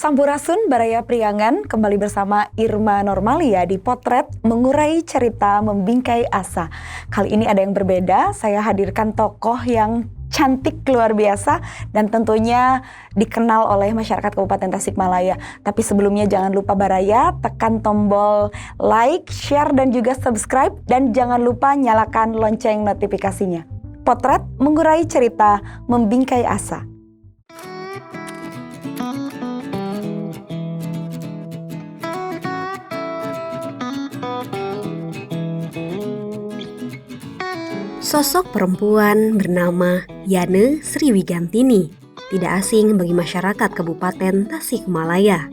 Sampurasun Baraya Priangan kembali bersama Irma Normalia di Potret Mengurai Cerita Membingkai Asa. Kali ini ada yang berbeda, saya hadirkan tokoh yang cantik luar biasa dan tentunya dikenal oleh masyarakat Kabupaten Tasikmalaya. Tapi sebelumnya jangan lupa Baraya, tekan tombol like, share dan juga subscribe dan jangan lupa nyalakan lonceng notifikasinya. Potret Mengurai Cerita Membingkai Asa. Sosok perempuan bernama Yane Sriwigantini tidak asing bagi masyarakat Kabupaten Tasikmalaya.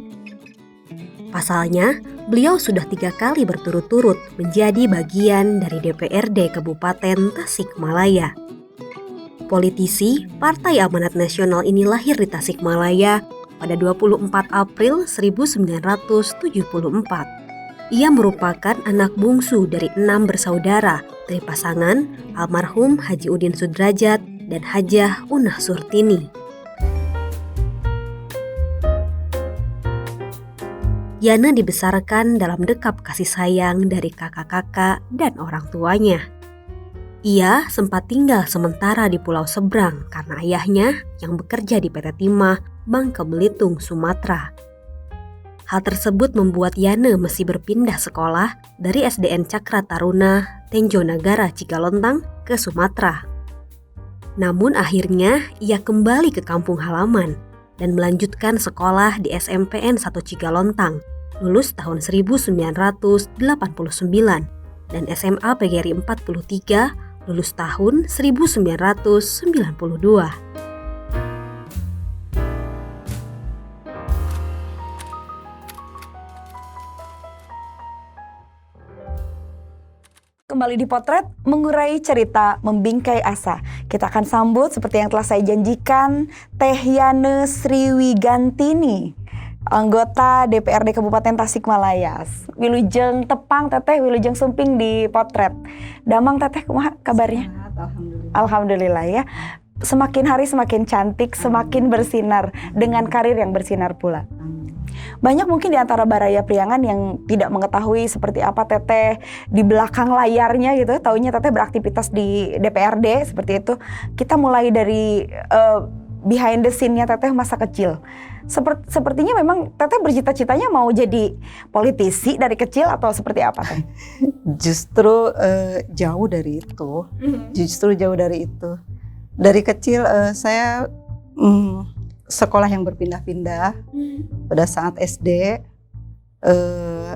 Pasalnya, beliau sudah 3 kali berturut-turut menjadi bagian dari DPRD Kabupaten Tasikmalaya. Politisi Partai Amanat Nasional ini lahir di Tasikmalaya pada 24 April 1974. Ia merupakan anak bungsu dari 6 bersaudara dari pasangan almarhum Haji Udin Sudrajat dan Hajah Unah Surtini. Yana dibesarkan dalam dekap kasih sayang dari kakak-kakak dan orang tuanya. Ia sempat tinggal sementara di Pulau Seberang karena ayahnya yang bekerja di PT Timah, Bangka Belitung, Sumatera. Hal tersebut membuat Yana mesti berpindah sekolah dari SDN Cakra Taruna, Tenjo Nagara, Cigalontang ke Sumatera. Namun akhirnya ia kembali ke kampung halaman dan melanjutkan sekolah di SMPN 1 Cigalontang, lulus tahun 1989, dan SMA PGRI 43, lulus tahun 1992. Kembali di Potret Mengurai Cerita Membingkai Asa. Kita akan sambut seperti yang telah saya janjikan Teh Yane Sriwigantini, anggota DPRD Kabupaten Tasikmalaya. Wilujeng tepang teteh, wilujeng sumping di Potret. Damang teteh kumaha kabarnya? Alhamdulillah. Alhamdulillah ya. Semakin hari semakin cantik, semakin bersinar dengan karir yang bersinar pula. Banyak mungkin di antara Baraya Priangan yang tidak mengetahui seperti apa teteh di belakang layarnya gitu. Taunya teteh beraktivitas di DPRD seperti itu. Kita mulai dari behind the scene-nya teteh masa kecil. Sepertinya memang teteh bercita-citanya mau jadi politisi dari kecil atau seperti apa teh? Justru jauh dari itu. Justru jauh dari itu. Dari kecil saya sekolah yang berpindah-pindah. Pada saat SD,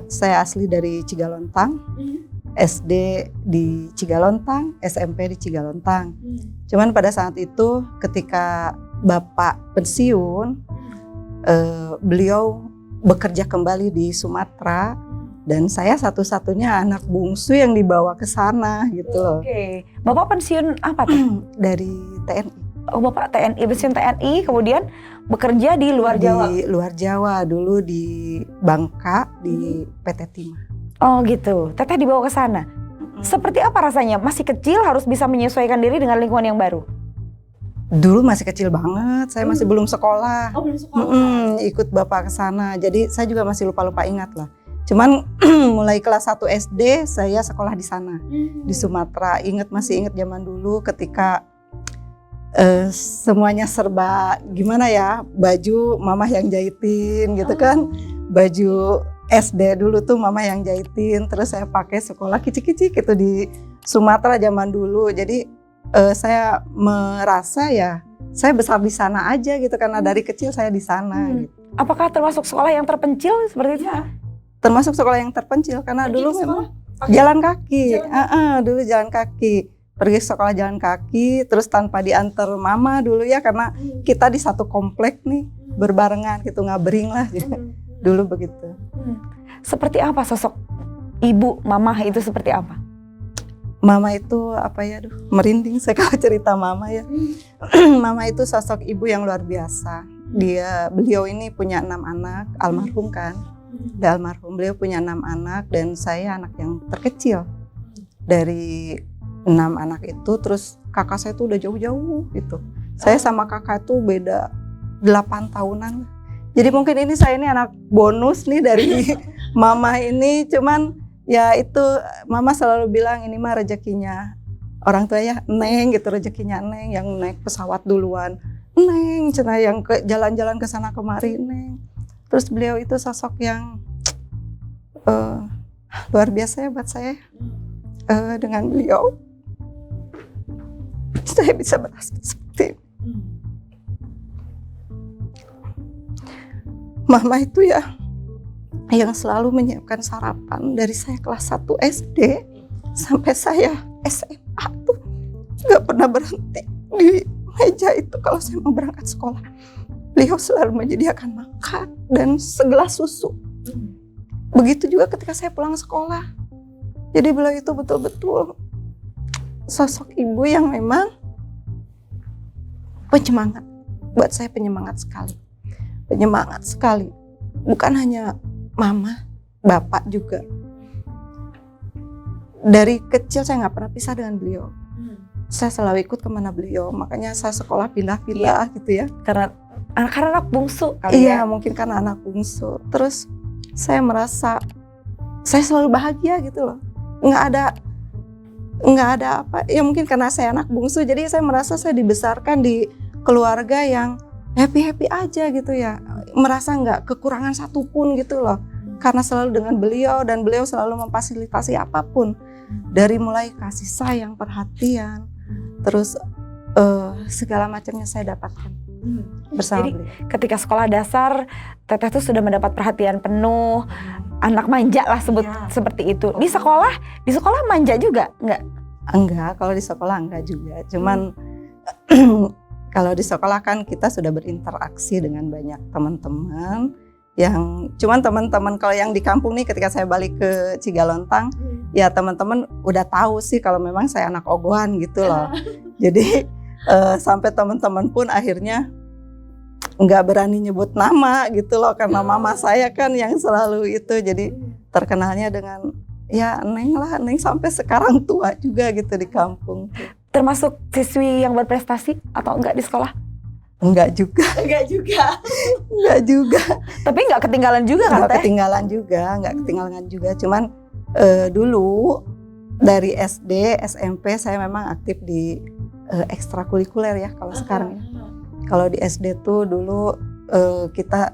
saya asli dari Cigalontang, SD di Cigalontang, SMP di Cigalontang. Cuman pada saat itu ketika Bapak pensiun, beliau bekerja kembali di Sumatera dan saya satu-satunya anak bungsu yang dibawa ke sana gitu loh. Oke. Bapak pensiun apa tuh? Dari TNI. Oh, Bapak TNI, pensiun TNI, kemudian bekerja di luar Jawa? Di luar Jawa, dulu di Bangka, di PT Timah. Oh gitu, teteh dibawa ke sana. Seperti apa rasanya? Masih kecil harus bisa menyesuaikan diri dengan lingkungan yang baru? Dulu masih kecil banget, saya masih belum sekolah. Oh, belum sekolah. Ikut Bapak ke sana, jadi saya juga masih lupa-lupa ingat lah. Cuman mulai kelas 1 SD saya sekolah di sana, di Sumatera. Masih ingat zaman dulu ketika semuanya serba gimana ya, baju mama yang jahitin gitu kan, baju SD dulu tuh mama yang jahitin, terus saya pakai sekolah kicik-kicik gitu di Sumatera zaman dulu. Jadi saya merasa ya saya besar di sana aja gitu karena dari kecil saya di sana. Gitu. Apakah termasuk sekolah yang terpencil seperti itu? Ya. Termasuk sekolah yang terpencil karena dulu memang jalan kaki, dulu jalan kaki. Pergi sekolah jalan kaki, terus tanpa diantar mama dulu ya, karena kita di satu komplek nih, berbarengan gitu, ngabering lah. Dulu begitu. Seperti apa sosok ibu, mama itu seperti apa? Mama itu apa ya, merinding saya kalau cerita mama ya. Mama itu sosok ibu yang luar biasa. Beliau ini punya 6 anak, almarhum kan. Beliau punya 6 anak dan saya anak yang terkecil. Dari 6 anak itu, terus kakak saya tuh udah jauh-jauh gitu. Saya sama kakak tuh beda 8 tahunan. Jadi mungkin saya ini anak bonus nih dari mama ini, cuman ya itu mama selalu bilang ini mah rezekinya orang tua ya, Neng gitu, rezekinya Neng yang naik pesawat duluan, Neng cina yang ke jalan-jalan ke sana kemari, Neng. Terus beliau itu sosok yang luar biasa ya buat saya. Dengan beliau saya bisa merasa seperti ini. Mama itu ya yang selalu menyiapkan sarapan dari saya kelas 1 SD sampai saya SMA tuh gak pernah berhenti di meja itu kalau saya mau berangkat sekolah. Beliau selalu menyediakan makan dan segelas susu. Begitu juga ketika saya pulang sekolah. Jadi beliau itu betul-betul sosok ibu yang memang penyemangat. Buat saya penyemangat sekali. Penyemangat sekali. Bukan hanya mama, bapak juga. Dari kecil saya nggak pernah pisah dengan beliau. Saya selalu ikut kemana beliau. Makanya saya sekolah pindah-pindah gitu ya. Karena anak bungsu kali Iya, ya. mungkin karena anak bungsu. Terus saya merasa saya selalu bahagia gitu loh. Nggak ada apa. Ya mungkin karena saya anak bungsu. Jadi saya merasa saya dibesarkan di keluarga yang happy-happy aja gitu ya, merasa nggak kekurangan satupun gitu loh, karena selalu dengan beliau dan beliau selalu memfasilitasi apapun, dari mulai kasih sayang, perhatian, terus segala macamnya saya dapatkan bersama Jadi, beliau. Ketika sekolah dasar, Teteh tuh sudah mendapat perhatian penuh, anak manja lah seperti itu. Di sekolah manja juga nggak? Enggak, kalau di sekolah enggak juga, cuman kalau di sekolah kan kita sudah berinteraksi dengan banyak teman-teman yang cuman teman-teman kalau yang di kampung nih ketika saya balik ke Cigalontang ya teman-teman udah tahu sih kalau memang saya anak ogohan gitu loh. Jadi sampai teman-teman pun akhirnya nggak berani nyebut nama gitu loh karena mama saya kan yang selalu itu, jadi terkenalnya dengan ya Neng lah, Neng sampai sekarang tua juga gitu di kampung. Termasuk siswi yang berprestasi atau enggak di sekolah? Enggak juga. Enggak juga. Enggak juga. Tapi enggak ketinggalan juga kan, Enggak Teh? enggak ketinggalan juga. Cuman dulu dari SD, SMP saya memang aktif di ekstrakurikuler ya kalau sekarang ya. Kalau di SD tuh dulu kita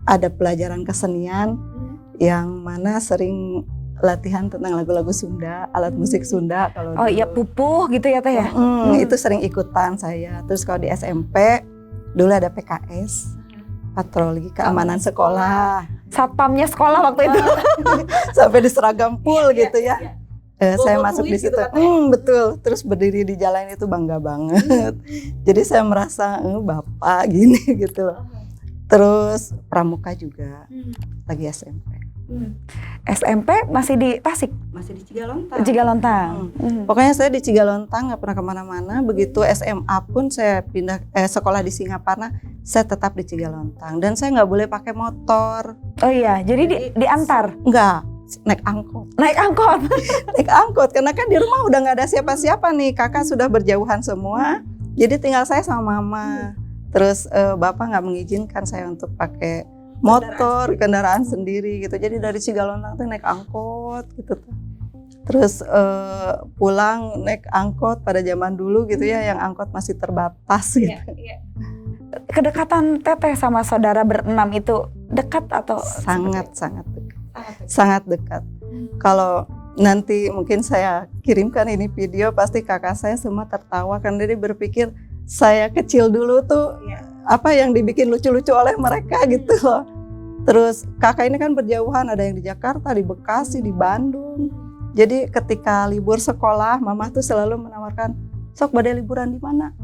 ada pelajaran kesenian yang mana sering latihan tentang lagu-lagu Sunda, alat musik Sunda. Kalau Oh iya, pupuh gitu ya Teh ya? Itu sering ikutan saya. Terus kalau di SMP dulu ada PKS, patroli keamanan sekolah. Satpamnya sekolah waktu itu. Sampai di seragam full gitu ya. Saya masuk di situ. Betul. Terus berdiri di jalan itu bangga banget. Jadi saya merasa bapak gini gitu loh. Terus pramuka juga lagi SMP. SMP masih di Tasik? Masih di Cigalontang. Cigalontang. Pokoknya saya di Cigalontang, nggak pernah kemana-mana. Begitu SMA pun saya pindah sekolah di Singaparna, saya tetap di Cigalontang. Dan saya nggak boleh pakai motor. Oh iya, jadi diantar? Nggak, naik angkot. Naik angkot? Naik angkot, karena kan di rumah udah nggak ada siapa-siapa nih. Kakak sudah berjauhan semua, jadi tinggal saya sama mama. Terus bapak nggak mengizinkan saya untuk pakai motor, kendaraan sendiri gitu. Jadi dari Cigalontang tuh naik angkot gitu tuh. Terus pulang naik angkot pada zaman dulu gitu ya, yang angkot masih terbatas gitu. Iya. Kedekatan Teteh sama saudara berenam itu dekat atau? Sangat dekat. Sangat dekat. Kalau nanti mungkin saya kirimkan ini video, pasti kakak saya semua tertawa karena dia berpikir saya kecil dulu tuh apa yang dibikin lucu-lucu oleh mereka gitu loh. Terus kakak ini kan berjauhan, ada yang di Jakarta, di Bekasi, di Bandung. Jadi ketika libur sekolah, mama tuh selalu menawarkan, sok badai liburan di mana?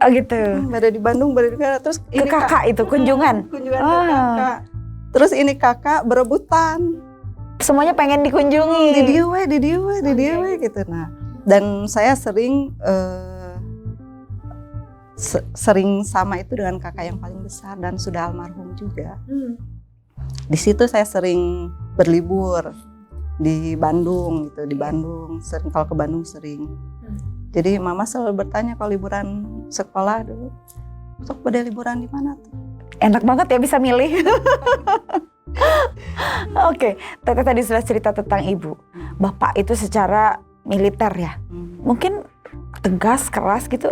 Oh gitu. Badai di Bandung, badai di mana? Terus Ke kakak itu kunjungan? Kunjungan ke kakak. Terus ini kakak berebutan. Semuanya pengen dikunjungi. Di dia we gitu. Nah, Dan saya sering sering sama itu dengan kakak yang paling besar dan sudah almarhum juga. Di situ saya sering berlibur di Bandung gitu, di Bandung sering, kalau ke Bandung sering. Jadi mama selalu bertanya kalau liburan sekolah dulu, "Sok pada liburan di mana tuh?" Enak banget ya bisa milih. Oke, Teteh tadi sudah cerita tentang ibu. Bapak itu secara militer ya. Mungkin tegas, keras gitu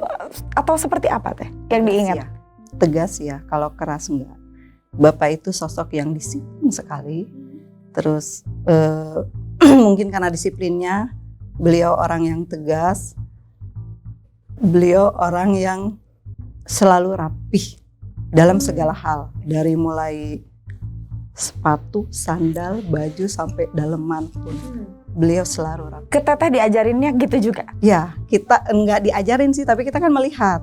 atau seperti apa Teh yang diingat? Ya, tegas ya, kalau keras enggak. Bapak itu sosok yang disiplin sekali. Terus mungkin karena disiplinnya, beliau orang yang tegas. Beliau orang yang selalu rapih dalam segala hal, dari mulai sepatu, sandal, baju sampai daleman pun beliau selalu rapi. Ke Teteh diajarinnya gitu juga? Ya, kita enggak diajarin sih, tapi kita kan melihat.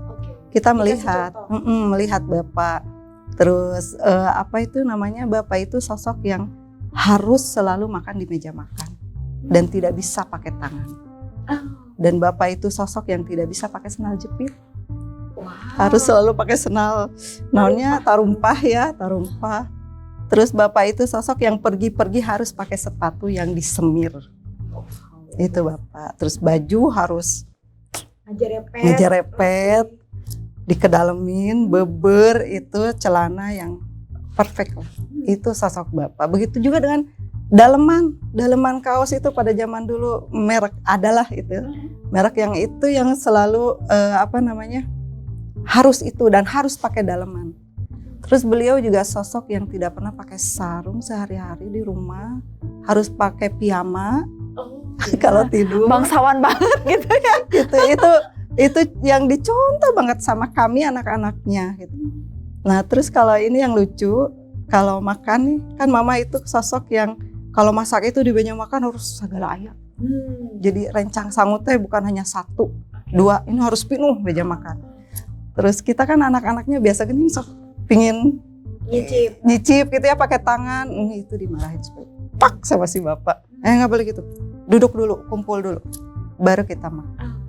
Kita melihat, melihat Bapak. Terus apa itu namanya, Bapak itu sosok yang harus selalu makan di meja makan dan tidak bisa pakai tangan. Dan Bapak itu sosok yang tidak bisa pakai sendal jepit. Harus selalu pakai sendal, namanya tarumpah ya, tarumpah. Terus Bapak itu sosok yang pergi-pergi harus pakai sepatu yang disemir. Itu Bapak. Terus baju harus ngejerepet, dikedalemin, beber, itu celana yang perfect lah. Itu sosok Bapak. Begitu juga dengan daleman kaos itu pada zaman dulu merek adalah itu. Merek yang itu yang selalu harus itu dan harus pakai daleman. Terus beliau juga sosok yang tidak pernah pakai sarung sehari-hari di rumah, harus pakai piyama kalau tidur. Bangsawan banget gitu ya. Itu yang dicontoh banget sama kami anak-anaknya gitu. Nah, terus kalau ini yang lucu, kalau makan nih kan mama itu sosok yang kalau masak itu di meja makan harus segala ayat. Jadi rencang sangut teh bukan hanya 1, 2, ini harus penuh meja makan. Terus kita kan anak-anaknya biasa gini sok pingin nyicip gitu ya pakai tangan, itu dimarahin pak sama si bapak. Nggak boleh gitu, duduk dulu, kumpul dulu, baru kita makan.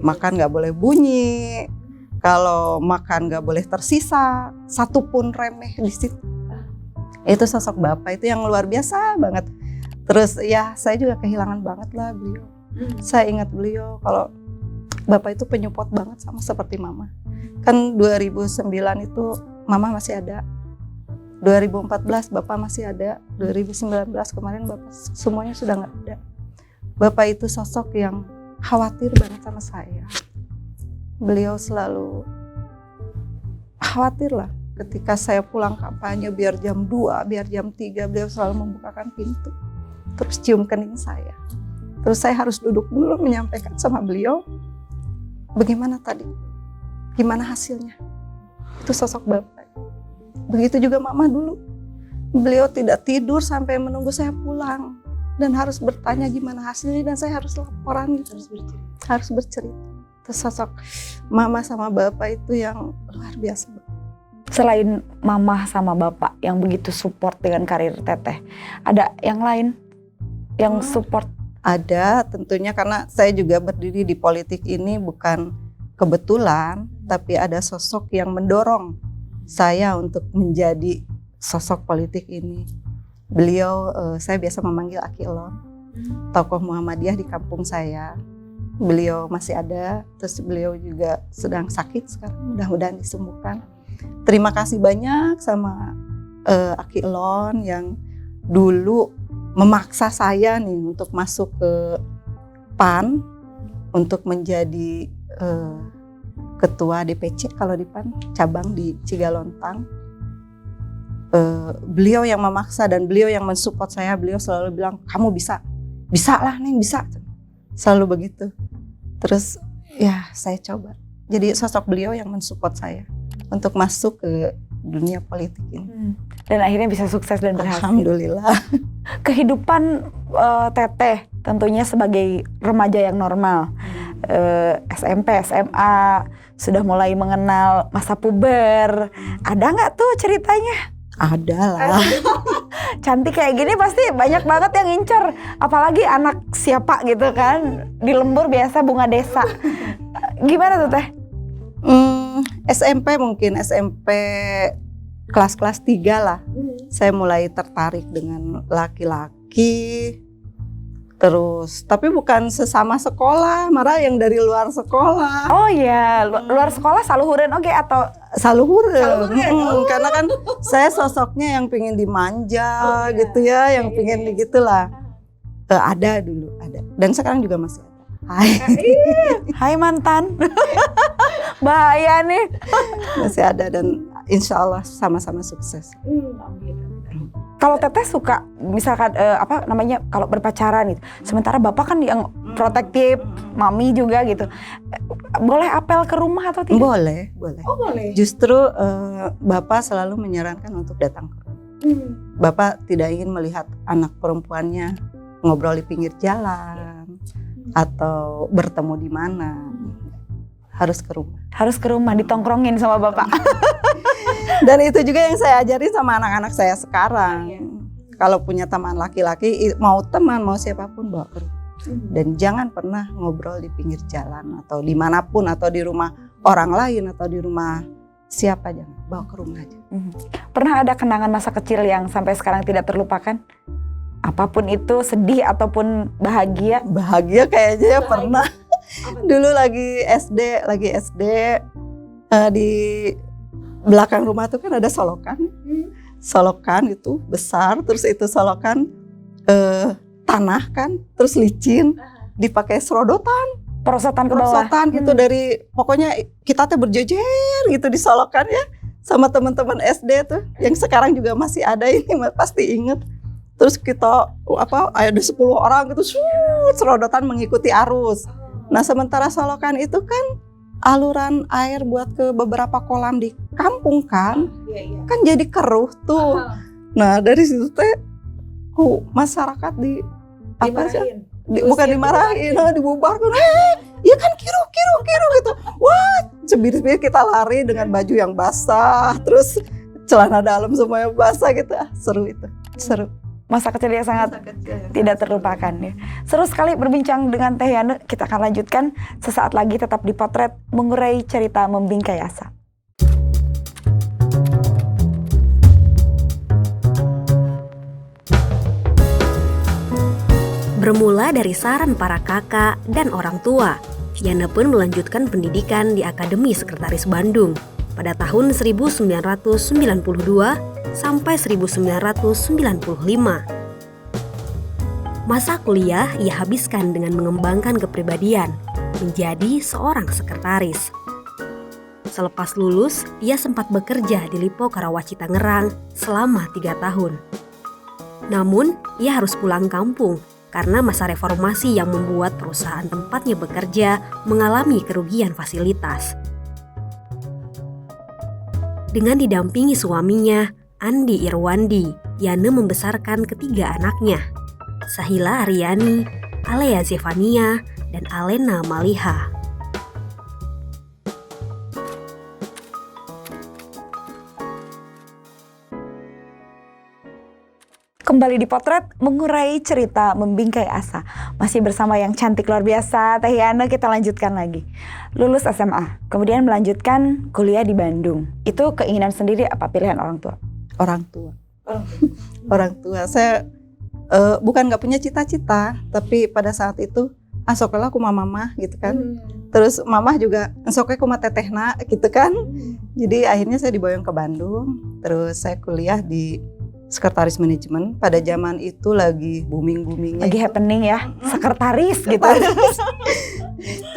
Makan nggak boleh bunyi, kalau makan nggak boleh tersisa satupun remeh di situ. Itu sosok bapak itu yang luar biasa banget. Terus ya saya juga kehilangan banget lah beliau. Saya ingat beliau kalau bapak itu penyupport banget sama seperti mama. Kan 2009 itu mama masih ada, 2014 bapak masih ada, 2019 kemarin bapak semuanya sudah nggak ada. Bapak itu sosok yang khawatir banget sama saya. Beliau selalu khawatir lah ketika saya pulang kampanye, biar jam 2, biar jam 3 beliau selalu membukakan pintu, terus cium kening saya. Terus saya harus duduk dulu menyampaikan sama beliau, bagaimana tadi? Gimana hasilnya? Itu sosok bapak. Begitu juga mama dulu. Beliau tidak tidur sampai menunggu saya pulang. Dan harus bertanya gimana hasilnya dan saya harus laporan gitu. Harus bercerita. Itu sosok mama sama bapak itu yang luar biasa. Selain mama sama bapak yang begitu support dengan karir Teteh, ada yang lain yang support? Ada tentunya, karena saya juga berdiri di politik ini bukan kebetulan, tapi ada sosok yang mendorong saya untuk menjadi sosok politik ini. Beliau, saya biasa memanggil Aki Elon, tokoh Muhammadiyah di kampung saya. Beliau masih ada, terus beliau juga sedang sakit sekarang, mudah-mudahan disembuhkan. Terima kasih banyak sama Aki Elon yang dulu memaksa saya nih untuk masuk ke PAN, untuk menjadi ketua DPC kalau di PAN, cabang di Cigalontang. Beliau yang memaksa dan beliau yang mensupport saya. Beliau selalu bilang, kamu bisa lah Neng, bisa. Selalu begitu. Terus ya saya coba. Jadi sosok beliau yang mensupport saya untuk masuk ke dunia politik ini. Dan akhirnya bisa sukses dan berhasil. Alhamdulillah. Kehidupan Teteh tentunya sebagai remaja yang normal. SMP, SMA, sudah mulai mengenal masa puber. Ada nggak tuh ceritanya? Ada lah. Cantik kayak gini pasti banyak banget yang ngincer. Apalagi anak siapa gitu kan. Di Lembur biasa bunga desa. Gimana tuh Teh? SMP mungkin, SMP kelas-kelas 3 lah. Saya mulai tertarik dengan laki-laki. Terus, tapi bukan sesama sekolah, malah yang dari luar sekolah. Oh iya, luar sekolah saluhureun oke atau Saluhureun. Saluhureun. Karena kan saya sosoknya yang pengen dimanja gitu ya, yang pengen begitulah. Ada dulu, ada. Dan sekarang juga masih ada. Hai. hai mantan. Bahaya nih. Masih ada dan insya Allah sama-sama sukses. Kalau Teteh suka misalkan kalau berpacaran gitu. Sementara Bapak kan yang protektif, Mami juga gitu. Boleh apel ke rumah atau tidak? Boleh, boleh. Oh, boleh. Justru Bapak selalu menyarankan untuk datang ke rumah. Bapak tidak ingin melihat anak perempuannya ngobrol di pinggir jalan atau bertemu di mana. Harus ke rumah. Harus ke rumah ditongkrongin sama Bapak. Dan itu juga yang saya ajarin sama anak-anak saya sekarang. Kalau punya teman laki-laki, mau teman, mau siapapun bawa ke rumah. Dan jangan pernah ngobrol di pinggir jalan atau dimanapun atau di rumah orang lain atau di rumah siapa, jangan bawa ke rumah aja. Pernah ada kenangan masa kecil yang sampai sekarang tidak terlupakan? Apapun itu, sedih ataupun bahagia? Bahagia kayaknya ya pernah. Dulu lagi SD di belakang rumah tuh kan ada solokan. Solokan itu besar, terus itu solokan tanah kan, terus licin, dipakai serodotan, Perosotan ke bawah. perosotan gitu dari pokoknya kita tuh berjejer gitu di solokan ya sama teman-teman SD tuh yang sekarang juga masih ada ini pasti inget. Terus kita ada 10 orang gitu serodotan mengikuti arus. Nah sementara solokan itu kan aluran air buat ke beberapa kolam di kampung kan jadi keruh tuh. Nah dari situ teh masyarakat bukan dimarahin, dibubarkan. Ya kan kiru gitu. Wah, sebir-sebir kita lari dengan baju yang basah, terus celana dalam semuanya basah gitu. Seru itu, seru. Masa kecil yang sangat tidak terlupakan ya. Seru sekali berbincang dengan Teh Yane. Kita akan lanjutkan sesaat lagi, tetap di Potret mengurai cerita membingkai asa. Bermula dari saran para kakak dan orang tua, Yana pun melanjutkan pendidikan di Akademi Sekretaris Bandung pada tahun 1992 sampai 1995. Masa kuliah ia habiskan dengan mengembangkan kepribadian menjadi seorang sekretaris. Selepas lulus, ia sempat bekerja di Lipo Karawaci Tangerang selama 3 tahun. Namun, ia harus pulang kampung karena masa reformasi yang membuat perusahaan tempatnya bekerja mengalami kerugian fasilitas. Dengan didampingi suaminya, Andi Irwandi, Yana membesarkan ketiga anaknya, Sahila Aryani, Alea Zevania, dan Alena Maliha. Kembali di Potret mengurai cerita membingkai asa. Masih bersama yang cantik luar biasa Teh Yana, kita lanjutkan lagi. Lulus SMA, kemudian melanjutkan kuliah di Bandung. Itu keinginan sendiri apa pilihan orang tua? Orang tua. Orang tua. Saya bukan nggak punya cita-cita, tapi pada saat itu sokolah aku mama gitu kan. Terus mama juga sokolah aku tetehna gitu kan. Jadi akhirnya saya diboyong ke Bandung. Terus saya kuliah di Sekretaris Manajemen. Pada zaman itu lagi booming-boomingnya. Lagi happening ya, sekretaris gitu.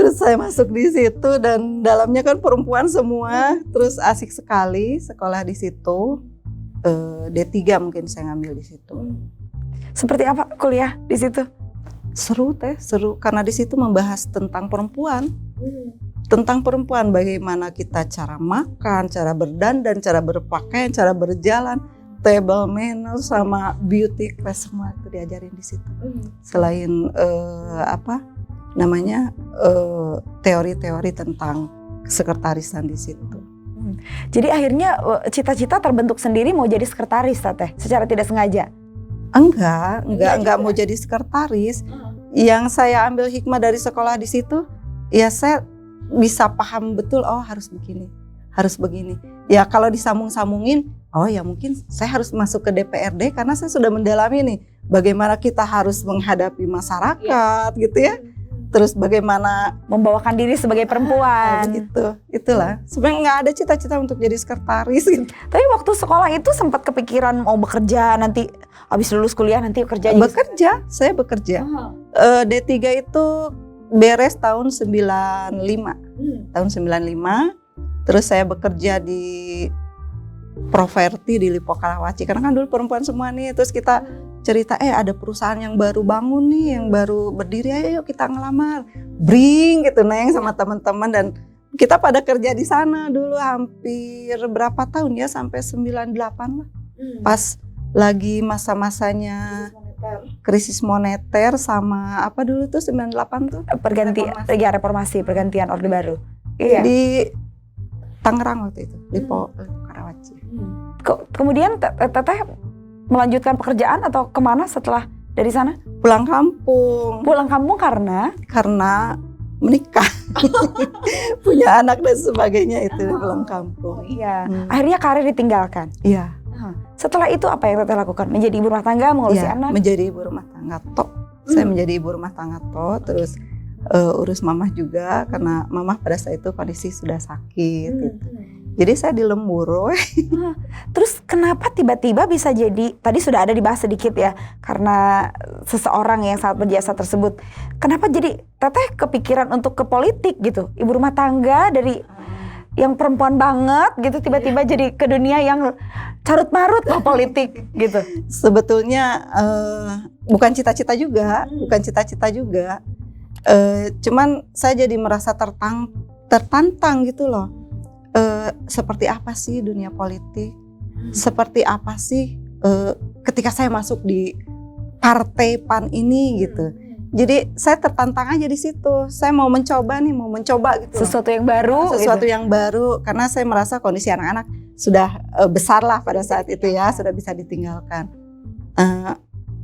Terus saya masuk di situ dan dalamnya kan perempuan semua. Terus asik sekali sekolah di situ. D3 mungkin saya ngambil di situ. Seperti apa kuliah di situ? Seru seru karena di situ membahas tentang perempuan. Tentang perempuan, bagaimana kita cara makan, cara berdandan, cara berpakaian, cara berjalan, table manner sama beauty class semua itu diajarin di situ. Selain teori-teori tentang sekretarisan di situ. Jadi akhirnya cita-cita terbentuk sendiri mau jadi sekretaris Teteh secara tidak sengaja. Enggak mau jadi sekretaris. Yang saya ambil hikmah dari sekolah di situ, ya saya bisa paham betul, oh harus begini, harus begini. Ya kalau disambung-sambungin, oh ya mungkin saya harus masuk ke DPRD karena saya sudah mendalami nih bagaimana kita harus menghadapi masyarakat gitu ya. Terus bagaimana Membawakan diri sebagai perempuan. Itulah. Sebenarnya nggak ada cita-cita untuk jadi sekretaris gitu. Tapi waktu sekolah itu sempat kepikiran mau bekerja nanti habis lulus kuliah nanti kerja jadi Saya bekerja. D3 itu beres tahun 95. Tahun 95. Terus saya bekerja di Properti di Lipo Kalawaci. Karena kan dulu perempuan semua nih. Terus kita cerita, ada perusahaan yang baru bangun nih, yang baru berdiri, ayo kita ngelamar. Bring gitu Neng sama teman-teman, dan kita pada kerja di sana dulu hampir berapa tahun ya, sampai 98 lah. Pas lagi masa-masanya krisis moneter sama apa dulu tuh 98 tuh reformasi pergantian Orde Baru. Iya. Di Tangerang waktu itu, Lipo Karawaci. Kemudian Teteh melanjutkan pekerjaan atau kemana setelah dari sana? Pulang kampung. Pulang kampung karena menikah, punya anak dan sebagainya itu pulang kampung. Iya. Akhirnya karir ditinggalkan. Iya. Setelah itu apa yang Teteh lakukan? Menjadi ibu rumah tangga, mengurusi anak? Menjadi ibu rumah tangga Saya menjadi ibu rumah tangga terus urus mamah juga karena mamah pada saat itu kondisi sudah sakit. Gitu. Jadi saya di Lemburo. Terus kenapa tiba-tiba bisa jadi, tadi sudah ada dibahas sedikit ya, karena seseorang yang sangat berjasa tersebut. Kenapa jadi Teteh kepikiran untuk ke politik gitu? Ibu rumah tangga dari yang perempuan banget gitu tiba-tiba jadi ke dunia yang carut-marut loh politik gitu. Sebetulnya bukan cita-cita juga, cuman saya jadi merasa tertantang gitu loh. Seperti apa sih dunia politik? Seperti apa sih ketika saya masuk di partai PAN ini gitu. Jadi saya tertantang aja di situ. Saya mau mencoba gitu. Sesuatu yang baru. Yang baru karena saya merasa kondisi anak-anak sudah besar lah pada saat itu ya, sudah bisa ditinggalkan.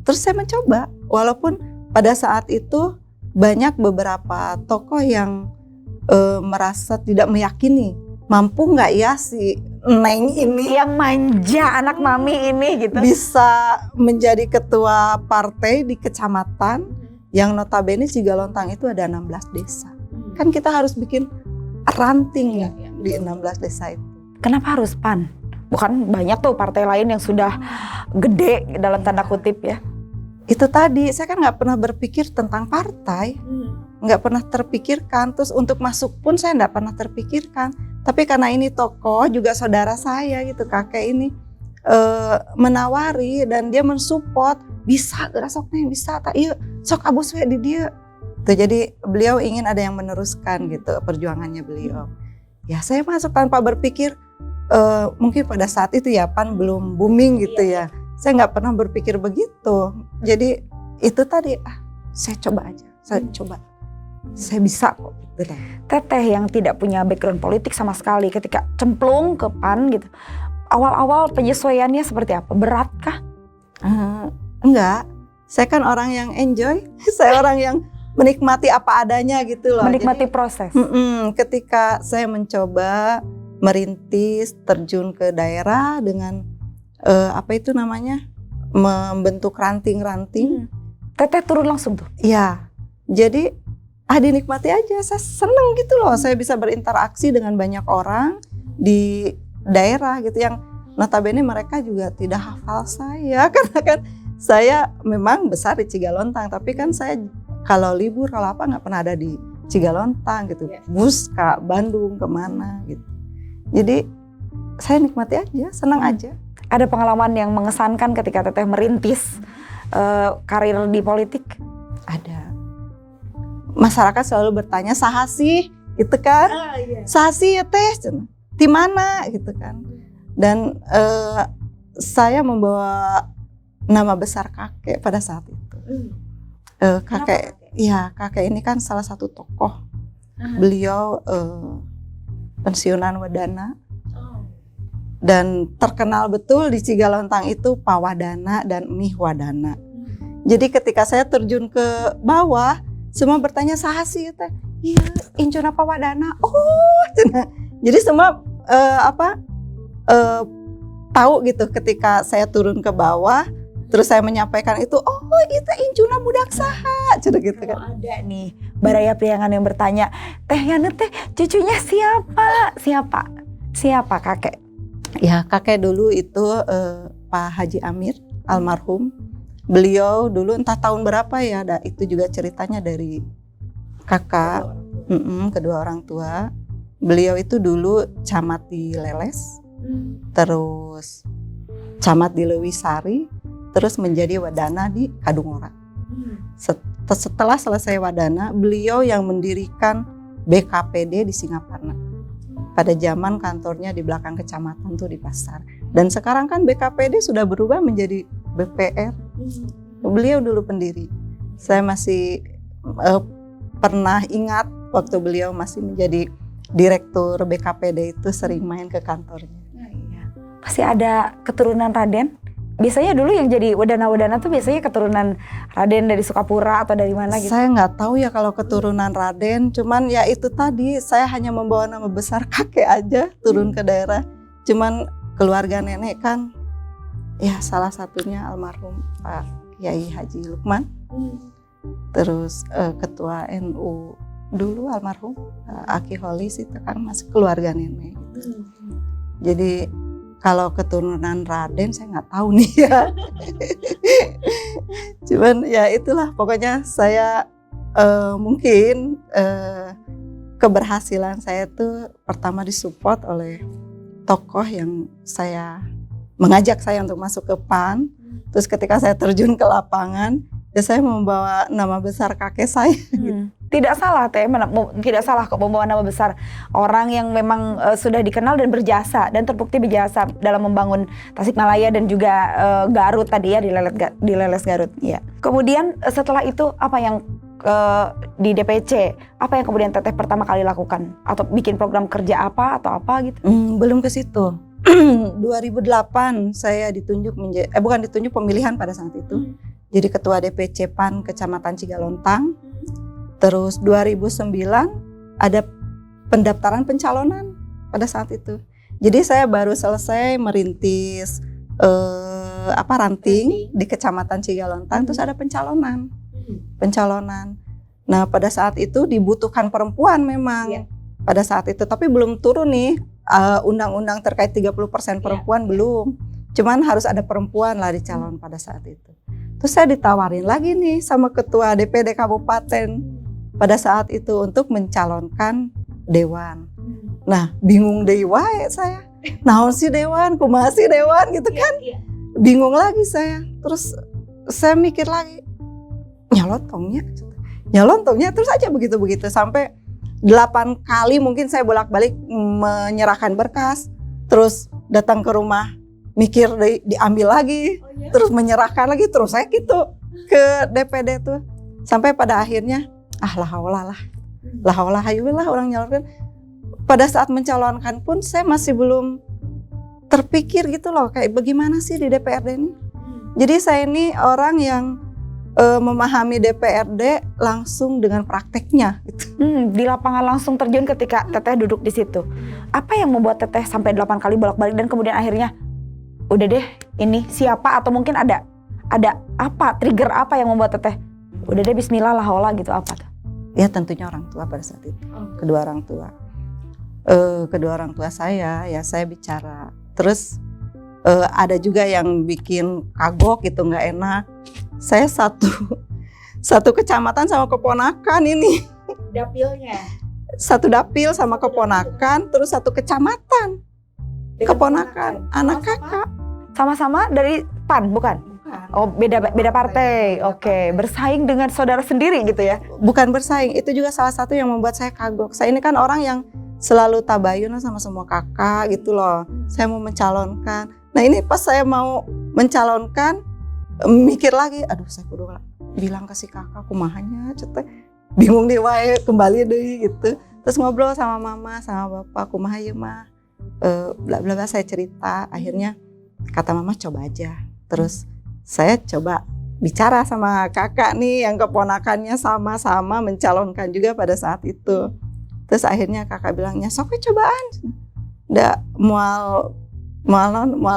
Terus saya mencoba, walaupun pada saat itu banyak beberapa tokoh yang merasa tidak meyakini, mampu nggak ya si Neng ini yang manja anak mami ini gitu bisa menjadi ketua partai di kecamatan yang notabene Cigalontang itu ada 16 desa. Kan kita harus bikin ranting ya di 16 desa itu. Kenapa harus PAN? Bukan banyak tuh partai lain yang sudah gede dalam tanda kutip ya. Itu tadi, saya kan nggak pernah berpikir tentang partai. Nggak pernah terpikirkan. Terus untuk masuk pun saya nggak pernah terpikirkan. Tapi karena ini tokoh juga saudara saya gitu, kakek ini menawari dan dia mensupport. Bisa rasoknya bisa tak iya sok abus we di dia. Tuh, jadi beliau ingin ada yang meneruskan gitu perjuangannya beliau. Ya saya masuk tanpa berpikir mungkin pada saat itu ya PAN belum booming gitu ya. Saya nggak pernah berpikir begitu. Jadi itu tadi saya coba aja. Saya bisa kok. Gitu. Teteh yang tidak punya background politik sama sekali ketika cemplung ke PAN gitu. Awal-awal penyesuaiannya seperti apa? Beratkah? Enggak, saya kan orang yang enjoy, saya orang yang menikmati apa adanya gitu loh. Menikmati proses. Ketika saya mencoba merintis, terjun ke daerah dengan membentuk ranting-ranting. Teteh turun langsung tuh? Iya, jadi dinikmati aja, saya seneng gitu loh. Saya bisa berinteraksi dengan banyak orang di daerah gitu yang notabene mereka juga tidak hafal saya karena kan saya memang besar di Cigalontang, tapi kan saya kalau libur kalau apa nggak pernah ada di Cigalontang gitu, bus ke Bandung kemana gitu. Jadi saya nikmati aja, senang aja. Ada pengalaman yang mengesankan ketika Teteh merintis karir di politik? Ada. Masyarakat selalu bertanya saha sih, gitu kan? Saha sih ya teh, di mana gitu kan? Dan saya membawa nama besar kakek pada saat itu. Kakek ini kan salah satu tokoh. Beliau pensiunan Wedana Dan terkenal betul di Cigalontang itu Pawadana dan Mihwadana. Jadi ketika saya terjun ke bawah, semua bertanya saha sih teh? Iya, Incuna Pawadana. Oh, cenah. Jadi semua tahu gitu ketika saya turun ke bawah, terus saya menyampaikan itu, oh itu Incuna budak saha, cenah gitu kan. Kalau ada nih Baraya Priangan yang bertanya, Teh Yana teh cucunya siapa? Siapa kakek? Ya kakek dulu itu Pak Haji Amir almarhum. Beliau dulu entah tahun berapa ya, itu juga ceritanya dari kakak, kedua orang tua. Beliau itu dulu camat di Leles, terus camat di Lewisari, terus menjadi wadana di Kadungora. Setelah selesai wadana, beliau yang mendirikan BKPD di Singaparna. Pada zaman kantornya di belakang kecamatan tuh di pasar. Dan sekarang kan BKPD sudah berubah menjadi BPR. Beliau dulu pendiri. Saya masih pernah ingat waktu beliau masih menjadi direktur BKPD itu sering main ke kantornya. Pasti ada keturunan Raden. Biasanya dulu yang jadi wadana-wadana tuh biasanya keturunan Raden dari Sukapura atau dari mana gitu? Saya nggak tahu ya kalau keturunan Raden, cuman ya itu tadi saya hanya membawa nama besar kakek aja turun ke daerah. Cuman keluarga nenek kan, ya salah satunya almarhum Pak Kiai Haji Lukman, terus ketua NU dulu almarhum Aki Holis itu kan masih keluarga nenek. Jadi kalau keturunan Raden saya nggak tahu nih ya. Cuman ya itulah pokoknya saya mungkin keberhasilan saya itu pertama disupport oleh tokoh yang mengajak saya untuk masuk ke PAN. Terus ketika saya terjun ke lapangan, ya saya membawa nama besar kakek saya. Gitu. Tidak salah Teh, tidak salah kok membawa nama besar orang yang memang sudah dikenal dan berjasa dan terbukti berjasa dalam membangun Tasikmalaya dan juga Garut tadi ya di Leles Garut. Ya. Kemudian setelah itu apa yang di DPC, apa yang kemudian Teteh pertama kali lakukan atau bikin program kerja apa atau apa gitu? Belum ke situ. 2008 saya ditunjuk pemilihan pada saat itu. Jadi ketua DPC PAN Kecamatan Cigalontang. Terus 2009 ada pendaftaran pencalonan pada saat itu. Jadi saya baru selesai merintis ranting di Kecamatan Cigalontang, terus ada pencalonan. Nah pada saat itu dibutuhkan perempuan memang pada saat itu, tapi belum turun nih undang-undang terkait 30% perempuan belum. Cuman harus ada perempuan lah dicalon pada saat itu. Terus saya ditawarin lagi nih sama ketua DPD Kabupaten pada saat itu untuk mencalonkan dewan. Nah bingung deui wae saya. Naon sih dewan, kumaha sih dewan gitu kan. Bingung lagi saya. Terus saya mikir lagi, nyalontongnya terus aja begitu-begitu sampai 8 kali mungkin saya bolak-balik menyerahkan berkas, terus datang ke rumah mikir diambil lagi, terus menyerahkan lagi, terus saya gitu ke DPD tuh sampai pada akhirnya lah orang nyalonkan. Pada saat mencalonkan pun saya masih belum terpikir gitu loh kayak bagaimana sih di DPRD ini. Jadi saya ini orang yang memahami DPRD langsung dengan prakteknya gitu. Di lapangan langsung terjun ketika Teteh duduk di situ. Apa yang membuat Teteh sampai 8 kali bolak-balik dan kemudian akhirnya udah deh ini siapa atau mungkin ada apa trigger apa yang membuat Teteh udah deh bismillah lah gitu apa tuh? Ya tentunya orang tua pada saat itu. Kedua orang tua saya ya saya bicara. Terus ada juga yang bikin kagok gitu nggak enak. Saya satu kecamatan sama keponakan ini. Dapilnya? Satu dapil sama keponakan, terus satu kecamatan. Keponakan, anak kakak. Sama-sama dari PAN bukan? Oh beda partai. Oke. Bersaing dengan saudara sendiri gitu ya? Bukan bersaing, itu juga salah satu yang membuat saya kagok. Saya ini kan orang yang selalu tabayun sama semua kakak gitu loh. Saya mau mencalonkan. Nah ini pas saya mau mencalonkan, mikir lagi, aduh saya kudu bilang ke si kakak kumahanya, bingung deh wae kembali deh gitu. Terus ngobrol sama mama sama bapak, kumaha ieu mah bla bla bla, saya cerita. Akhirnya kata mama coba aja. Terus saya coba bicara sama kakak nih yang keponakannya sama-sama mencalonkan juga pada saat itu. Terus akhirnya kakak bilangnya sok cobaan, ndak mual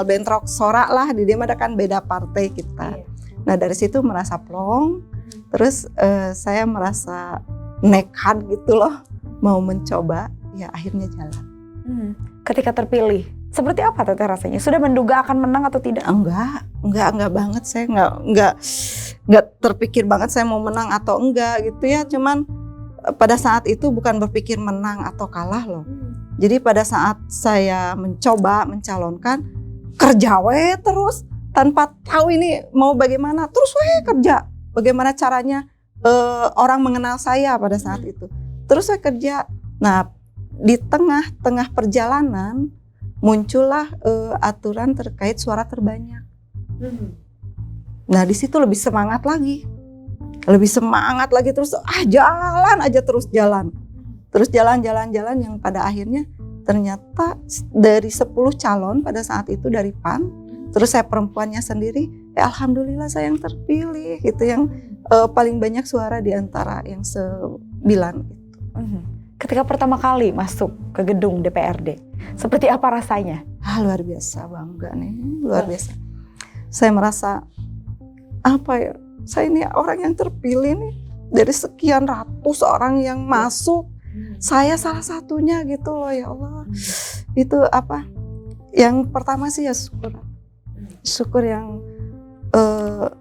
bentrok sorak lah, di dia mah kan beda partai kita. Nah dari situ merasa plong, terus saya merasa nekat gitu loh mau mencoba, ya akhirnya jalan. Ketika terpilih, seperti apa Teteh rasanya? Sudah menduga akan menang atau tidak? Enggak banget, saya enggak terpikir banget saya mau menang atau enggak gitu ya. Cuman pada saat itu bukan berpikir menang atau kalah loh. Jadi pada saat saya mencoba mencalonkan, kerja terus tanpa tahu ini mau bagaimana, terus kerja. Bagaimana caranya orang mengenal saya pada saat itu. Terus saya kerja. Nah, di tengah perjalanan muncullah aturan terkait suara terbanyak. Nah di situ lebih semangat lagi, terus jalan aja terus jalan yang pada akhirnya ternyata dari 10 calon pada saat itu dari PAN, terus saya perempuannya sendiri, alhamdulillah saya yang terpilih gitu, yang paling banyak suara di antara yang 9 itu. Ketika pertama kali masuk ke gedung DPRD, seperti apa rasanya? Luar biasa, bangga nih, luar biasa. Saya merasa saya ini orang yang terpilih nih dari sekian ratus orang yang masuk, saya salah satunya gitu loh, ya Allah. Itu yang pertama sih ya syukur yang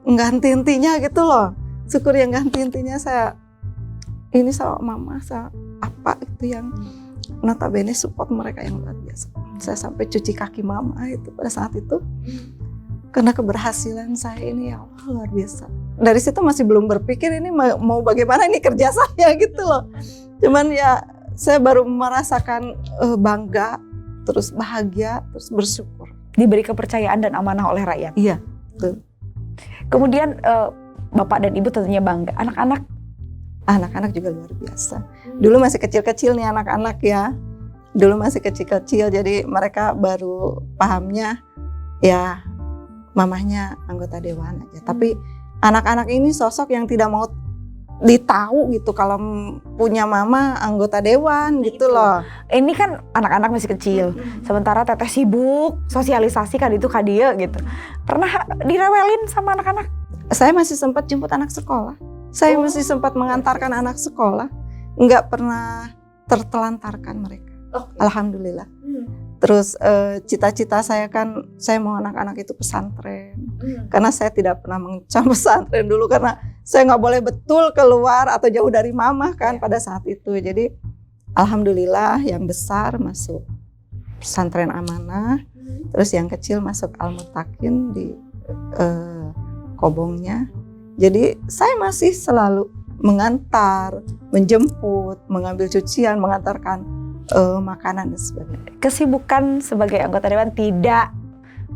nggak henti-hentinya gitu loh. Syukur yang nggak henti-hentinya saya ini sama mama, itu yang notabene support mereka yang luar biasa. Saya sampai cuci kaki mama itu pada saat itu. Karena keberhasilan saya ini ya Allah luar biasa. Dari situ masih belum berpikir ini mau bagaimana ini kerja saya gitu loh. Cuman ya saya baru merasakan bangga, terus bahagia, terus bersyukur. Diberi kepercayaan dan amanah oleh rakyat. Iya, betul. Kemudian Bapak dan Ibu tentunya bangga. Anak-anak juga luar biasa. Dulu masih kecil-kecil nih anak-anak ya. Dulu masih kecil-kecil, jadi mereka baru pahamnya ya mamahnya anggota dewan aja. Tapi anak-anak ini sosok yang tidak mau ditahu gitu kalau punya mama anggota dewan gitu loh. Ini kan anak-anak masih kecil, sementara Teteh sibuk sosialisasi kan itu kadia gitu. Pernah direwelin sama anak-anak? Saya masih sempat jemput anak sekolah. Saya masih sempat mengantarkan anak sekolah. Nggak pernah tertelantarkan mereka. Alhamdulillah. Terus cita-cita saya kan, saya mau anak-anak itu pesantren. Karena saya tidak pernah mengecam pesantren dulu, karena saya nggak boleh betul keluar atau jauh dari mama kan pada saat itu. Jadi alhamdulillah yang besar masuk pesantren amanah, terus yang kecil masuk Al-Mutakin di Kobongnya. Jadi saya masih selalu mengantar, menjemput, mengambil cucian, mengantarkan makanan dan sebagainya. Kesibukan sebagai anggota dewan tidak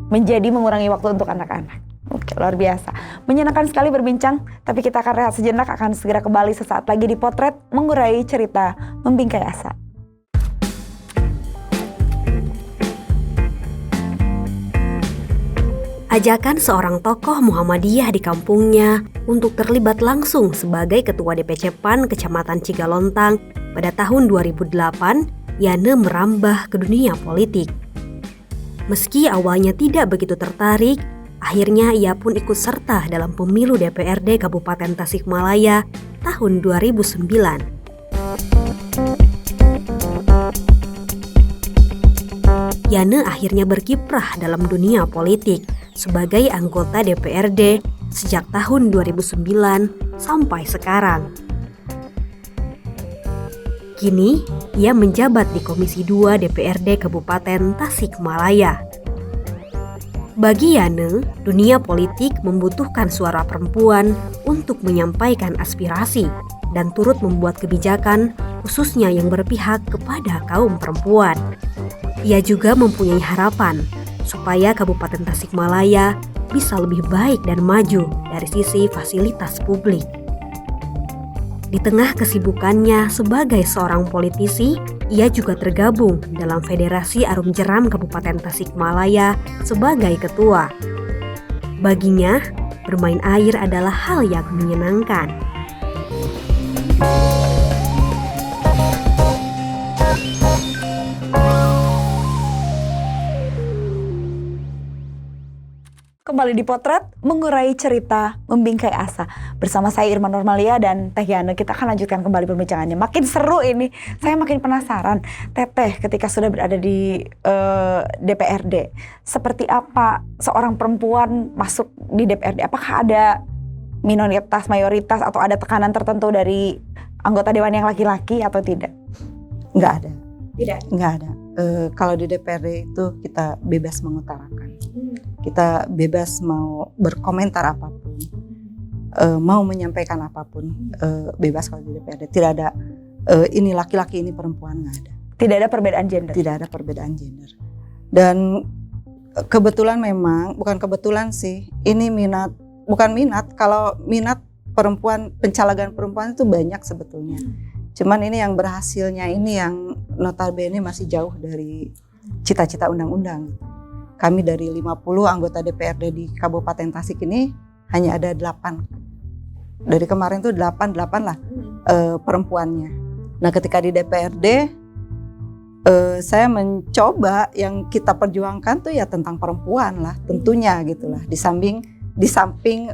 menjadi mengurangi waktu untuk anak-anak. Oke, luar biasa. Menyenangkan sekali berbincang, tapi kita akan rehat sejenak, akan segera kembali sesaat lagi di Potret Mengurai Cerita Membingkai Asa. Ajakan seorang tokoh Muhammadiyah di kampungnya untuk terlibat langsung sebagai Ketua DPC PAN Kecamatan Cigalontang pada tahun 2008, Yana merambah ke dunia politik. Meski awalnya tidak begitu tertarik, akhirnya ia pun ikut serta dalam pemilu DPRD Kabupaten Tasikmalaya tahun 2009. Yana akhirnya berkiprah dalam dunia politik sebagai anggota DPRD sejak tahun 2009 sampai sekarang. Kini, ia menjabat di Komisi 2 DPRD Kabupaten Tasikmalaya. Bagi Yana, dunia politik membutuhkan suara perempuan untuk menyampaikan aspirasi dan turut membuat kebijakan khususnya yang berpihak kepada kaum perempuan. Ia juga mempunyai harapan supaya Kabupaten Tasikmalaya bisa lebih baik dan maju dari sisi fasilitas publik. Di tengah kesibukannya sebagai seorang politisi, ia juga tergabung dalam Federasi Arum Jeram Kabupaten Tasikmalaya sebagai ketua. Baginya, bermain air adalah hal yang menyenangkan. Kembali di Potret, mengurai cerita, membingkai asa. Bersama saya Irma Normalia dan Teh Yana, kita akan lanjutkan kembali perbincangannya. Makin seru ini, saya makin penasaran. Teteh ketika sudah berada di DPRD, seperti apa seorang perempuan masuk di DPRD? Apakah ada minoritas, mayoritas, atau ada tekanan tertentu dari anggota dewan yang laki-laki atau tidak? Nggak ada. Tidak? Nggak ada. Kalau di DPRD itu kita bebas mengutarakan. Kita bebas mau berkomentar apapun, mau menyampaikan apapun, bebas kalau di DPRD. Tidak ada ini laki-laki, ini perempuan, nggak ada. Tidak ada perbedaan gender? Tidak ada perbedaan gender. Dan kebetulan memang, bukan kebetulan sih, ini bukan minat. Kalau minat perempuan, pencalegan perempuan itu banyak sebetulnya. Cuman ini yang berhasilnya ini yang notabene masih jauh dari cita-cita undang-undang. Kami dari 50 anggota DPRD di Kabupaten Tasik ini hanya ada 8. Dari kemarin tuh 8 lah perempuannya. Nah ketika di DPRD saya mencoba yang kita perjuangkan tuh ya tentang perempuan lah tentunya gitulah. Di samping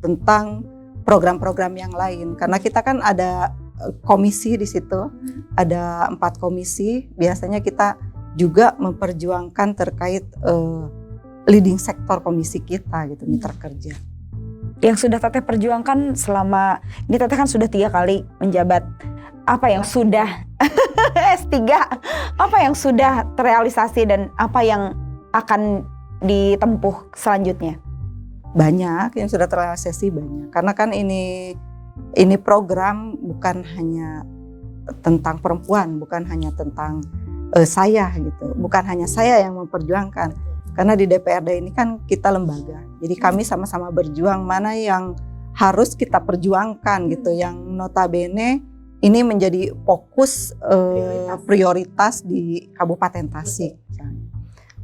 tentang program-program yang lain. Karena kita kan ada komisi di situ, ada 4 komisi. Biasanya kita juga memperjuangkan terkait leading sektor komisi kita gitu, mitra kerja. Yang sudah Teteh perjuangkan selama ini, Teteh kan sudah 3 kali menjabat. Apa yang sudah S3, apa yang sudah terrealisasi dan apa yang akan ditempuh selanjutnya? Banyak yang sudah terrealisasi, banyak. Karena kan ini program bukan hanya tentang perempuan, bukan hanya tentang saya gitu, bukan hanya saya yang memperjuangkan. Karena di DPRD ini kan kita lembaga, jadi kami sama-sama berjuang mana yang harus kita perjuangkan gitu, yang notabene ini menjadi fokus prioritas di Kabupaten Tasik.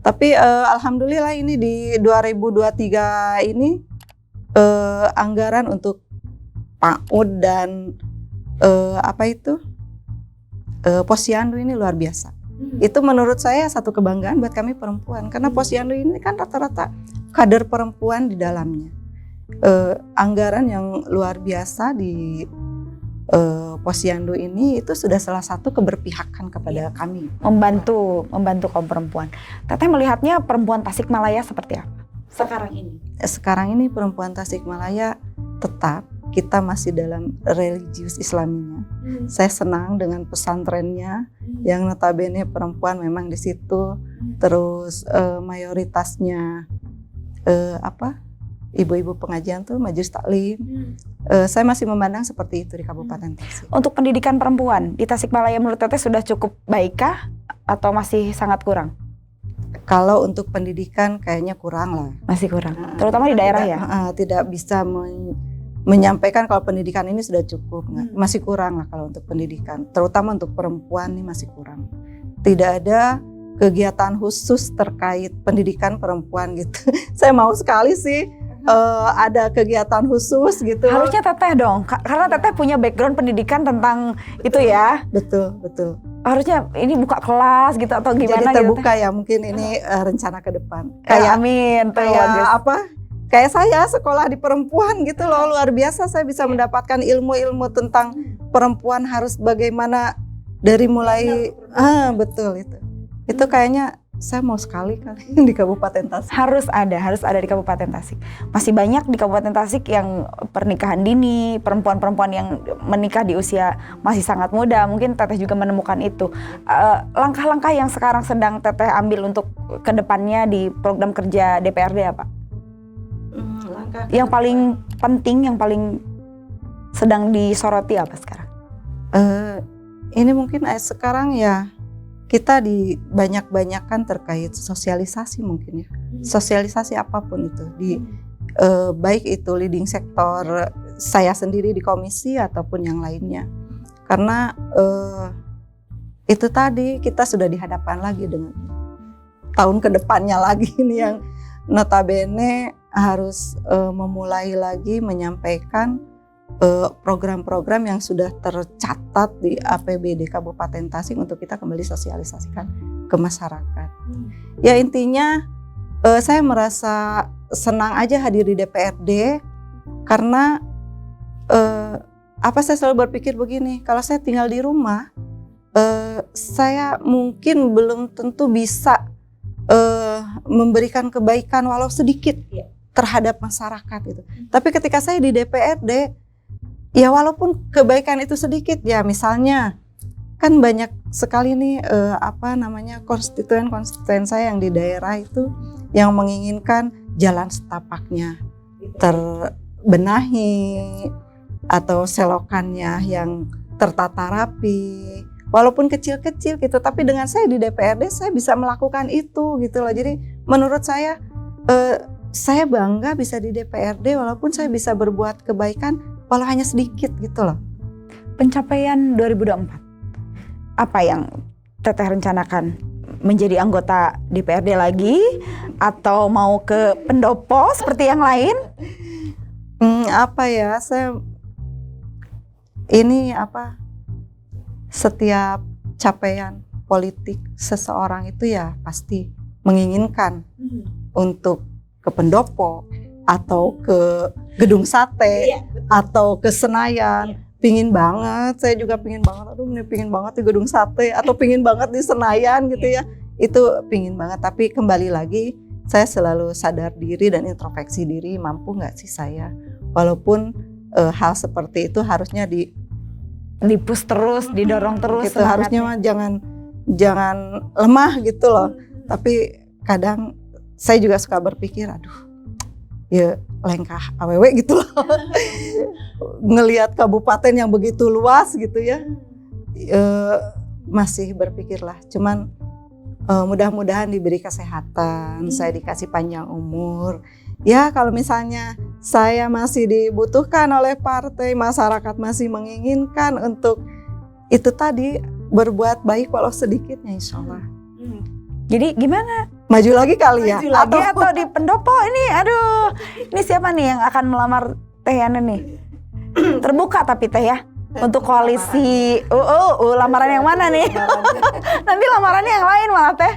Tapi alhamdulillah ini di 2023 ini anggaran untuk PAUD dan Posyandu ini luar biasa. Itu menurut saya satu kebanggaan buat kami perempuan, karena Posyandu ini kan rata-rata kader perempuan di dalamnya. Anggaran yang luar biasa di Posyandu ini itu sudah salah satu keberpihakan kepada kami. Membantu kaum perempuan. Teteh melihatnya perempuan Tasikmalaya seperti apa sekarang ini? Sekarang ini perempuan Tasikmalaya tetap kita masih dalam religius Islaminya. Saya senang dengan pesantrennya yang notabene perempuan memang di situ. Terus mayoritasnya ibu-ibu pengajian tuh majelis taklim. Saya masih memandang seperti itu di Kabupaten Tasik. Untuk pendidikan perempuan di Tasikmalaya menurut Teteh sudah cukup baikkah atau masih sangat kurang? Kalau untuk pendidikan kayaknya kurang lah. Masih kurang, terutama di daerah ya? Tidak bisa menyampaikan kalau pendidikan ini sudah cukup. Masih kurang lah kalau untuk pendidikan. Terutama untuk perempuan ini masih kurang. Tidak ada kegiatan khusus terkait pendidikan perempuan gitu. Saya mau sekali sih ada kegiatan khusus gitu. Harusnya Teteh dong, karena Teteh punya background pendidikan tentang itu ya. Betul. Harusnya ini buka kelas gitu atau gimana? Jadi terbuka gitu, ya mungkin ini rencana ke depan. Amin. Kayak saya sekolah di perempuan gitu loh, luar biasa saya bisa mendapatkan ilmu-ilmu tentang perempuan harus bagaimana dari mulai betul itu. Itu kayaknya saya mau sekali kali di Kabupaten Tasik. Harus ada di Kabupaten Tasik. Masih banyak di Kabupaten Tasik yang pernikahan dini, perempuan-perempuan yang menikah di usia masih sangat muda. Mungkin Teteh juga menemukan itu. Langkah-langkah yang sekarang sedang Teteh ambil untuk kedepannya di program kerja DPRD apa? Yang paling penting, yang paling sedang disoroti apa sekarang? Ini mungkin sekarang ya kita dibanyak-banyakan terkait sosialisasi mungkin ya. Sosialisasi apapun itu. Baik itu leading sektor saya sendiri di komisi ataupun yang lainnya. Karena itu tadi kita sudah dihadapkan lagi dengan tahun kedepannya lagi ini yang notabene harus memulai lagi menyampaikan program-program yang sudah tercatat di APBD Kabupaten Tasik untuk kita kembali sosialisasikan ke masyarakat. Ya intinya saya merasa senang aja hadir di DPRD karena saya selalu berpikir begini, kalau saya tinggal di rumah saya mungkin belum tentu bisa memberikan kebaikan walau sedikit terhadap masyarakat itu. Tapi ketika saya di DPRD, ya walaupun kebaikan itu sedikit, ya misalnya kan banyak sekali nih konstituen saya yang di daerah itu yang menginginkan jalan setapaknya terbenahi atau selokannya yang tertata rapi. Walaupun kecil-kecil gitu, tapi dengan saya di DPRD saya bisa melakukan itu gitu loh. Jadi menurut saya bangga bisa di DPRD walaupun saya bisa berbuat kebaikan walau hanya sedikit gitu loh. Pencapaian 2024, apa yang Teteh rencanakan? Menjadi anggota DPRD lagi atau mau ke pendopo seperti yang lain? Setiap capaian politik seseorang itu ya pasti menginginkan untuk ke pendopo atau ke gedung sate atau ke Senayan. Pingin banget, saya juga pingin banget, pingin banget di gedung sate atau pingin banget di Senayan gitu ya. Itu pingin banget, tapi kembali lagi saya selalu sadar diri dan introspeksi diri, mampu gak sih saya. Walaupun hal seperti itu harusnya dipush terus, didorong terus gitu, harusnya mah jangan lemah gitu loh. Tapi kadang saya juga suka berpikir, ya lengkah aww gitu loh. Ngelihat kabupaten yang begitu luas gitu ya, masih berpikirlah. Cuman mudah-mudahan diberi kesehatan, saya dikasih panjang umur. Ya kalau misalnya saya masih dibutuhkan oleh partai, masyarakat masih menginginkan untuk itu tadi berbuat baik walau sedikitnya, insya Allah. Jadi gimana? Maju lagi kali ya? Maju lagi atau di pendopo ini? Aduh, ini siapa nih yang akan melamar Teh Yana nih? Terbuka tapi Teh ya? Untuk koalisi, lamaran yang mana nih? Nanti lamarannya yang lain malah Teh.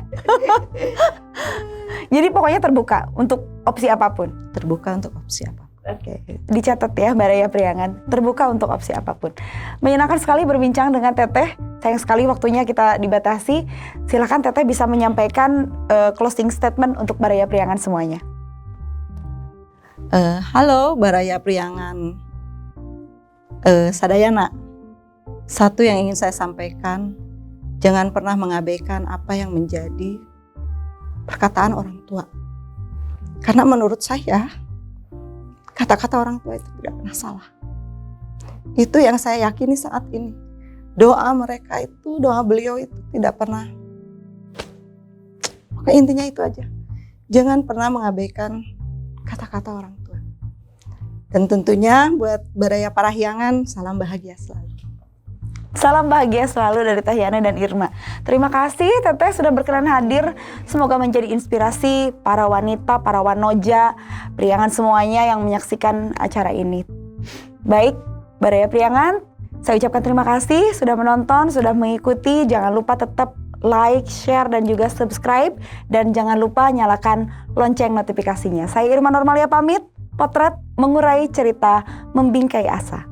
Jadi pokoknya terbuka untuk opsi apapun. Terbuka untuk opsi apapun. Oke, dicatat ya Mbak Raya Priangan, terbuka untuk opsi apapun. Menyenangkan sekali berbincang dengan Teteh. Sayang sekali waktunya kita dibatasi. Silakan Teteh bisa menyampaikan closing statement untuk Mbak Raya Priangan semuanya. Halo Mbak Raya Priangan, Sadayana. Satu yang ingin saya sampaikan, jangan pernah mengabaikan apa yang menjadi perkataan orang tua. Karena menurut saya, kata-kata orang tua itu tidak pernah salah. Itu yang saya yakini saat ini. Doa mereka itu, doa beliau itu tidak pernah. Oke, intinya itu aja. Jangan pernah mengabaikan kata-kata orang tua. Dan tentunya buat Baraya Parahyangan, salam bahagia selalu. Salam bahagia selalu dari Teh Yana dan Irma. Terima kasih Teteh sudah berkenan hadir. Semoga menjadi inspirasi para wanita, para wanoja, Priangan semuanya yang menyaksikan acara ini. Baik, Baraya Priangan, saya ucapkan terima kasih sudah menonton, sudah mengikuti. Jangan lupa tetap like, share, dan juga subscribe. Dan jangan lupa nyalakan lonceng notifikasinya. Saya Irma Normalia pamit, potret mengurai cerita, membingkai asa.